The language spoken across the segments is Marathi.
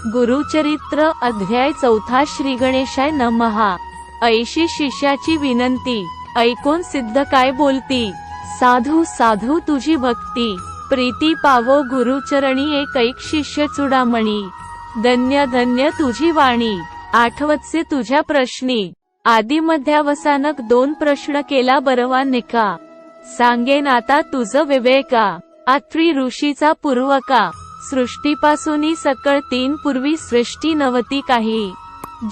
गुरुचरित्र अध्याय 4 श्री गणेशाय नमः। ऐशी शिष्याची विनंती, ऐकून सिद्ध काय बोलती। साधू साधू तुझी भक्ती, प्रीती पावो गुरुचरणी एक शिष्य चुडामणी। धन्य धन्य तुझी वाणी, आठवतसे तुझ्या प्रश्नी। आदि मध्यावसानक 2 प्रश्न केला बरवा निका। सांगेन आता तुझ विवेका, अत्री ऋषीचा पूर्वका। सृष्टीपासूनी सकळ 3 पूर्वी सृष्टी नव्हती काही।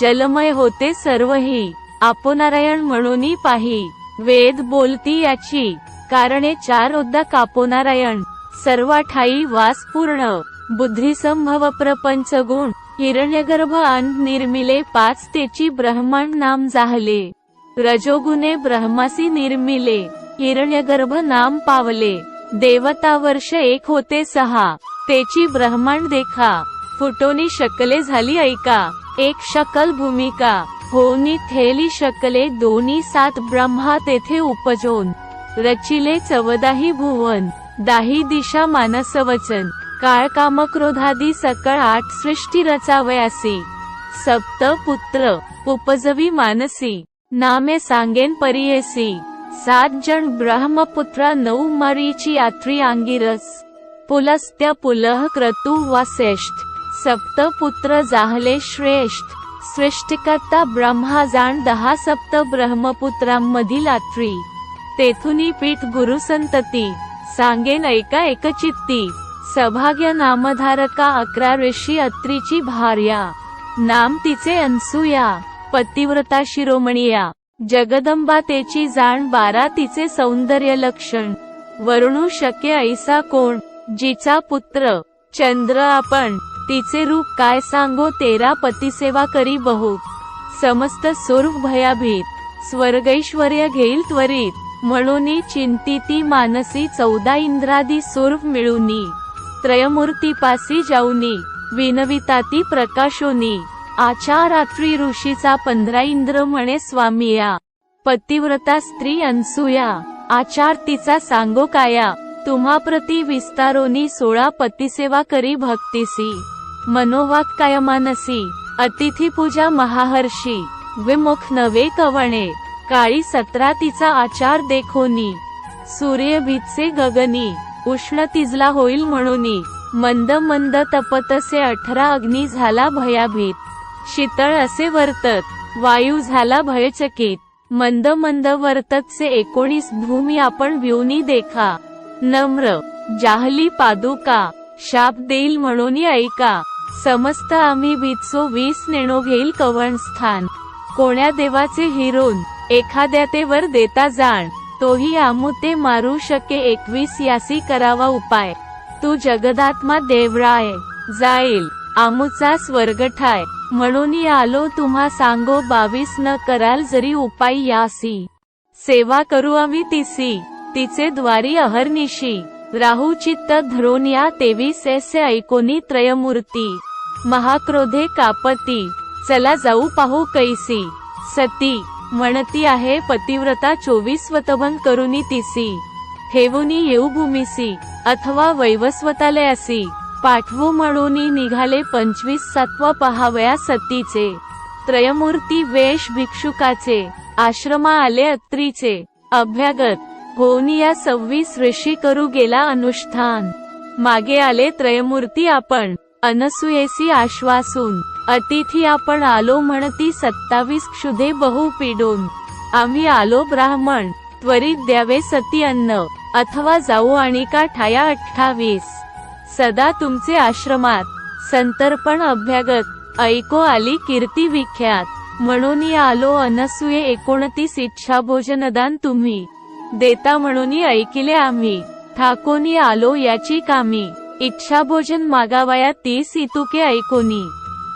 जलमय होते सर्वही, आपोनारायण म्हणूनी पाही। वेद बोलती याची, कारणे 4 उद्दाक आपोनारायण। सर्व ठाई वास पूर्ण, बुद्धिसंभव प्रपंच गुण। हिरण्यगर्भ अंड निर्मिले 5 तेची ब्रह्मांड नाम जाहले। रजोगुणे ब्रह्मासी निर्मिले, हिरण्यगर्भ नाम पावले। देवता वर्ष 1 होते 6, तेची ब्रह्मांड देखा। फुटोनी शकले झाली ऐका, 1 शकल भूमिका। होनी थेली शकले 2 7 ब्रह्मा तेथे उपजोन। रचिले 14 भुवन, 10 दिशा मानस वचन। काळ काम क्रोधादी सकळ 8 सृष्टी रचावयासी। सप्त पुत्र उपजवी मानसी, नामे सांगेन परियेसी। 7 जण ब्रह्मपुत्रा 9 मरीची आत्री अंगिरस। पुलस्त्य पुलह क्रतु वसिष्ठ, सप्त पुत्र जाहले श्रेष्ठ। सृष्टिकर्ता ब्रह्मा जाण 10 सप्त ब्रह्मपुत्रांमधील आत्री। तेथुनी पीठ गुरु संतती, सांगेन ऐका एकचित्ती। सभाग्य नामधारका 11 ऋषी अत्रीची भार्या। नाम तिचे अनसूया, पतिव्रता शिरोमणिया। जगदंबा तेची जाण 12 तिचे सौंदर्य लक्षण। वर्णू शक्य ऐसा कोण, जिचा पुत्र चंद्र आपण। तिचे रूप काय सांगो 13 पतिसेवा करी बहुत। समस्त स्वरूप भयाभीत, स्वर्गैश्वर्य घेईल त्वरित। म्हणूनी चिंतिती मानसी 14 इंद्रादी स्वरूप मिळूनी। त्रयमूर्तीपासी जाऊनी, विनविताती प्रकाशोनी। आचार रात्री ऋषीचा 15 इंद्र म्हणे स्वामिया। पतिव्रता स्त्री अनसूया, आचार तिचा सांगो काया। तुम्हा प्रति विस्तारोनी 16 पतिसेवा करी भक्तिसी। मनोवाक काय मानसी, अतिथी पूजा महाहर्षी। विमुख नवे कवणे, काळी 17 तिचा आचार देखोनी। सूर्य भीतसे गगनी, उष्ण तिजला होईल म्हणूनी। मंद मंद तपतसे 18 अग्नी झाला भयाभीत। शीतळ असे वर्तत, वायू झाला भयचकित। मंद मंद वर्ततसे 19 भूमी आपण व्योनी देखा। नम्र जाहली पादुका, शाप देईल म्हणूनी ऐका। समस्त आम्ही भीतसो 20 नेणो घेईल कवण स्थान। कोण्या देवाचे हिरोन, एखाद्या ते वर देता जाण। तोही आमुते मारू शके 21 यासी करावा उपाय। तू जगदात्मा देवराय, जाईल आमुचा स्वर्ग ठाय। म्हणून आलो तुम्हा सांगो 22 न कराल जरी उपाय यासी। सेवा करू आम्ही तिसी, तिचे द्वारी अहर्निशी। राहू चित्त धरून या 23 ऐसे ऐकोनी त्रयमूर्ती। महाक्रोधे कापती, चला जाऊ पाहू कैसी। सती म्हणती आहे पतिव्रता 24 वतवन करुनी तिसी। ठेवुनी येऊ भूमिसी, अथवा वैवस्वतालयासी। पाठवू म्हणूनी निघाले 25 सत्व पहावया सतीचे। त्रयमूर्ती वेश भिक्षुकाचे, आश्रमा आले अत्रीचे। अभ्यागत होऊनी या 26 ऋषी करू गेला अनुष्ठान। मागे आले त्रयमूर्ती आपण, अनसूयेसी आश्वासून। अतिथी आपण आलो म्हणती 27 क्षुधे बहु पीडून। आम्ही आलो ब्राह्मण, त्वरित द्यावे सती अन्न। अथवा जाऊ आणि का ठाया 28। सदा तुमचे आश्रमात, संतर्पण अभ्यागत। ऐको आली कीर्ती विख्यात, म्हणून आलो अनसूये 29 इच्छा भोजनदान तुम्ही। देता म्हणून ऐकिले आम्ही, ठाकोनी आलो याची कामी। इच्छा भोजन मागावया 30 इतुके ऐकोनी।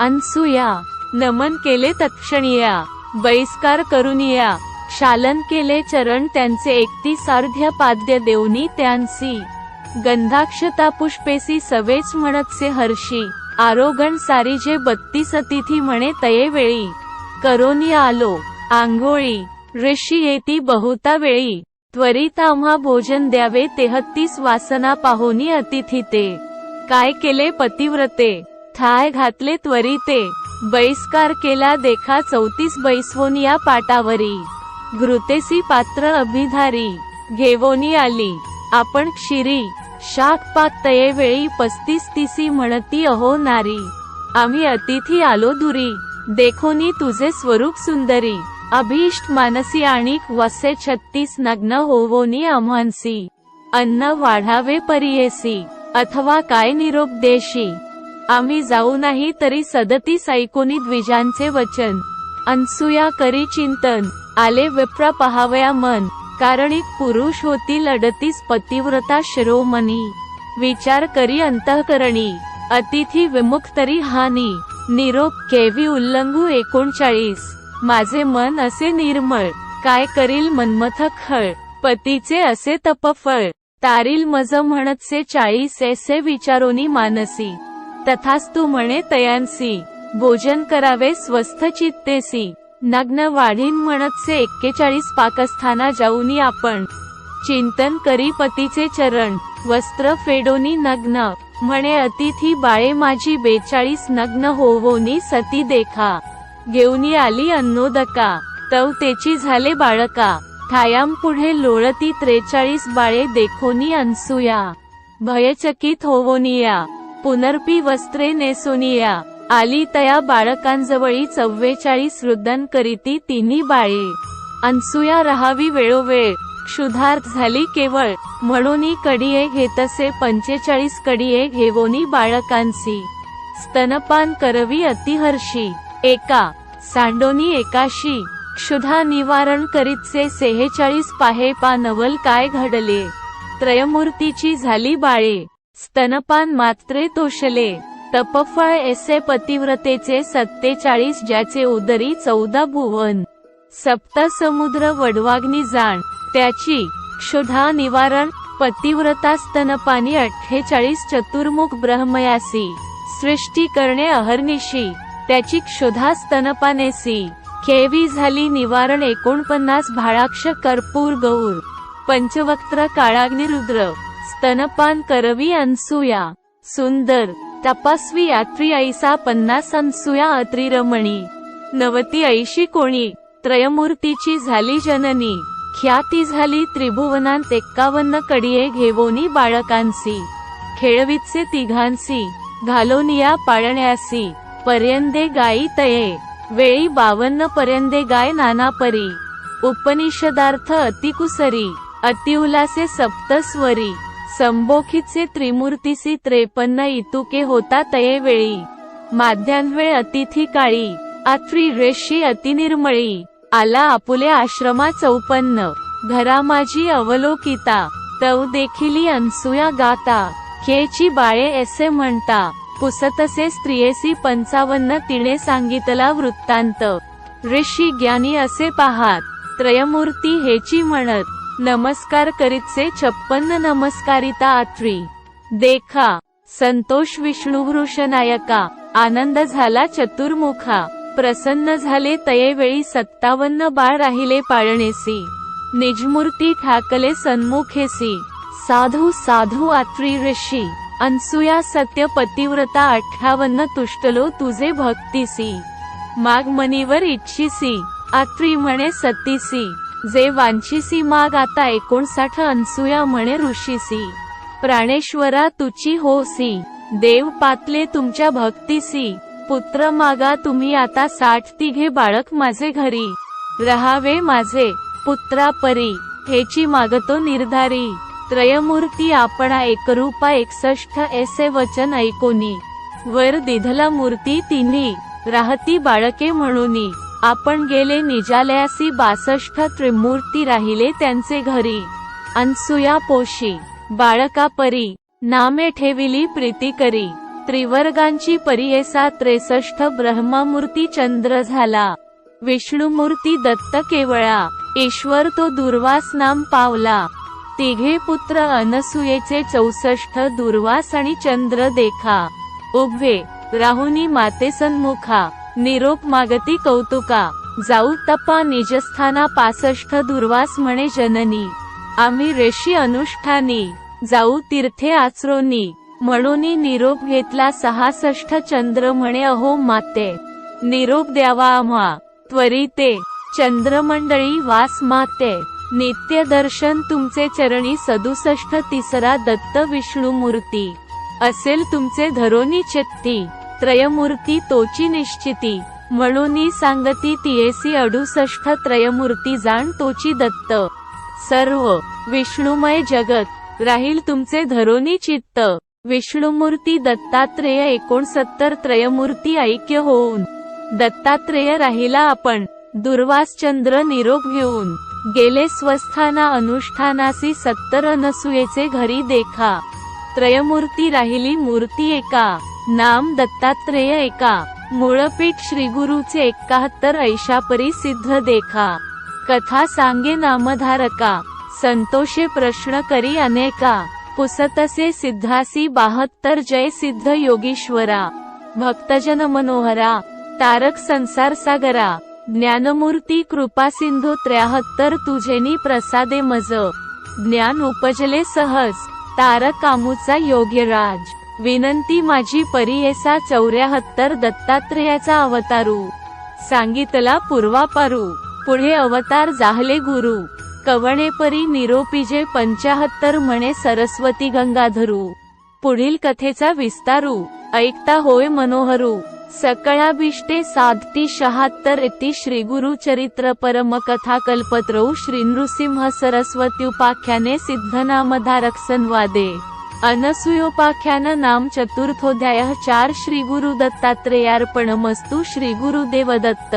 अनसूया नमन केले तत्क्षणिया, बहिष्कार करुनिया। क्षालन केले चरण त्यांचे 31 अर्ध्य पाद्य देऊनी त्यांसी। गंधाक्षता पुष्पेसी सवेच म्हणतसे हर्षी। आरोगण सारीजे 32 अतिथी म्हणे तये वेळी। करोनी आलो आंघोळी, ऋषी येती बहुता वेळी। त्वरित आम्हा भोजन द्यावे 33 वासना पाहोनी अतिथी ते। काय केले पतिव्रते, ठाय घातले त्वरिते, बहिष्कार केला देखा 34 बैसवोनिया पाटावरी, घृतेसी पात्र अभिधारी, घेवोनी आली आपण क्षीरी, शाक पाक तये वेळी 35 तिसी म्हणती अहो नारी, आम्ही अतिथी आलो दुरी, देखोनी तुझे स्वरूप सुंदरी, अभीष्ट मानसी आणि वसे 36 नग्न होवोनी आम्हांसी, अन्न वाढावे परियेसी, अथवा काय निरोप देशी, आम्ही जाऊ नाही तरी 37 ऐकोनी द्विजांचे वचन, अनसूया करी चिंतन, आले विप्र पहावया मन, कारण एक पुरुष होती 38 पतिव्रता शिरोमणी, विचार करी अंतःकरणी, अतिथी विमुख तरी हानी, निरोप केवी उल्लंघू 39, माझे मन असे निर्मळ, काय करील मनमथ खळ, पतीचे असे तपफळ, तारील मज म्हणतसे 40 ऐसे विचारोनी मानसी, तथास्तु म्हणे तयांसी, भोजन करावे स्वस्थ चित्तेसी, नग्न वाढीन म्हणतसे 41 पाकस्थाना जाऊनी आपण, चिंतन करी पतीचे चरण, वस्त्र फेडोनी नग्न, म्हणे अतिथी बाळे माझी 42 नग्न होवोनी सती देखा, घेऊनी आली अन्नोदका, तव तेची झाले बाळका, ठायाम पुढे लोळती 43 बाळे देखोनी अनसूया, भयचकित होवोनिया, पुनर्पी वस्त्रे नेसोनिया, आली तया बाळकांजवळी 44 रुदन करीती तिन्ही बाळे, अनसूया रहावी वेळोवेळ, क्षुधार्थ झाली केवळ, म्हणून कडिये घेतसे 45 कडिये घेवोनी बाळकांसी, स्तनपान करवी अतिहर्षी, एका सांडोनी 81, क्षुधा निवारण करीतसे 46 पाहे पा नवल काय घडले, त्रयमूर्तीची झाली बाळे, स्तनपान मात्रे तोषले, तपफळ ऐसे पतिव्रतेचे 47 ज्याचे उदरी 14 भुवन, सप्त समुद्र वडवाग्नी जाण, त्याची क्षुधा निवारण, पतिव्रता स्तनपानी 48 चतुर्मुख ब्रह्मयासी, सृष्टी करणे अहर्निशी, त्याची क्षुधा स्तनपानेसी, केवी झाली निवारण 49 भाळाक्ष कर्पूर गौर, पंचवक्त्र काळाग्नी रुद्र, स्तनपान करवी अनसूया, सुंदर तपस्वी यात्री ऐसा 50 अनसूया अत्रिरमणी, 90 ऐशी कोणी, त्रयमूर्तीची झाली जननी, ख्याती झाली त्रिभुवनांत 51 कडिये घेवोनी बाळकांसी, खेळवीतसे तिघांसी, घालोनिया पाळण्यासी, पर्यंदे गायी तये, वेळी 52 पर्यंदे गाय नाना परी, उपनिषदार्थ अतिकुसरी, अतिउलासे सप्तस्वरी, संबोखितसे त्रिमूर्तीसी 53 इतुके होता तये वेळी, माध्यान्वेळ अतिथी काळी, आत्री रेशी अतिनिर्मळी, आला आपुले आश्रमा 54, घरा माझी अवलोकिता, तव देखिली अनसूया गाता, खेची बाळे ऐसे म्हणता, पुसतसे स्त्रियेसी 55 तिने सांगितला वृत्तांत, ऋषी ज्ञानी असे पाहात, त्रयमूर्ती हेची म्हणत, नमस्कार करीतसे 56 नमस्कारिता आत्री, देखा संतोष विष्णुवृषनायका, आनंद झाला चतुर्मुखा, प्रसन्न झाले तये वेळी 57 बाळ राहिले पाळणेसी, निजमूर्ती ठाकले सन्मुखेसी, साधू साधू आत्री ऋषी, अनसूया सत्य पतिव्रता 58 तुष्टलो तुझे भक्तीसी, माग मनीवर इच्छिसी, आत्री म्हणे सतीसी, जे वांछिसी माग आता 59 अनसूया म्हणे ऋषीसी, प्राणेश्वरा तुची होसी, देव पातले तुमच्या भक्तीसी, पुत्र मागा तुम्ही आता 60 तिघे बाळक माझे घरी, रहावे माझे पुत्रा परी, हेची मागतो निर्धारी, त्रयमूर्ती आपणा एकरूपा 61 ऐसे वचन ऐकोनी, वर दिधला मूर्ती तिन्ही, राहती बाळके म्हणूनी, आपण गेले निजालयासी 62 त्रिमूर्ती राहिले त्यांचे घरी, अनसूया पोशी, बाळका परी, नामे ठेविली प्रीती करी, त्रिवर्गांची परियेसा 63 ब्रह्ममूर्ती चंद्र झाला, विष्णुमूर्ती दत्त केवळा, ईश्वर तो दुर्वास नाम पावला, तिघे पुत्र अनसूयेचे 64 दुर्वास आणि चंद्र देखा, उभे राहुनी माते सन्मुखा, निरोप मागती कौतुका, जाऊ तपा निजस्थाना 65 दुर्वास म्हणे जननी, आम्ही ऋषी अनुष्ठानी, जाऊ तीर्थे आचरोनी, म्हणून निरोप घेतला 66 चंद्र म्हणे अहो माते, निरोप द्यावा आम्हा त्वरिते, चंद्रमंडळी वास माते, नित्य दर्शन तुमचे चरणी 67 तिसरा दत्त विष्णुमूर्ती, असेल तुमचे धरोनी चित्ती, त्रयमूर्ती तोची निश्चिती, म्हणून सांगती तियेसी 68 त्रयमूर्ती जाण तोची दत्त, सर्व विष्णुमय जगत राहील तुमचे धरोनी चित्त, विष्णुमूर्ती दत्तात्रेय 69 त्रयमूर्ती ऐक्य होऊन, दत्तात्रेय राहिला आपण, दुर्वास चंद्र निरोप घेऊन, गेले स्वस्थाना अनुष्ठानासी 70 अनसुयेचे घरी देखा, त्रयमूर्ती राहिली मूर्ती एका, नाम दत्तात्रेय एका, मूळपीठ श्रीगुरुचे 71 ऐशापरी सिद्ध देखा, कथा सांगे नामधारका, संतोषे प्रश्न करी अनेका, पुसतसे सिद्धासी 72 जय सिद्ध योगीश्वरा, भक्तजन मनोहरा, तारक संसार सागरा, ज्ञानमूर्ती कृपा सिंधू 73 तुझेनी प्रसादे मज, ज्ञान उपजले सहज, तारक आमुचा योग्यराज, विनंती माझी परियेसा 74 दत्तात्रेयाचा अवतारू, सांगितला पूर्वापारू, पुढे अवतार जाहले गुरु, कवणेपरी निरोपीजे 75 म्हणे सरस्वती गंगाधरू, पुढील कथेचा विस्तारू, ऐकता होय मनोहरू, सकळाभिष्टे साधती 76 इति श्रीगुरु चरित्र परम कथा कल्पत्रौ श्री नृसिंह सरस्वती उपाख्याने सिद्धनामधारक संवादे, अनसूयोपाख्यान नाम चतुर्थोध्याय 4 श्री गुरु दत्तात्रेयार्पणमस्तु श्री गुरुदेव दत्त।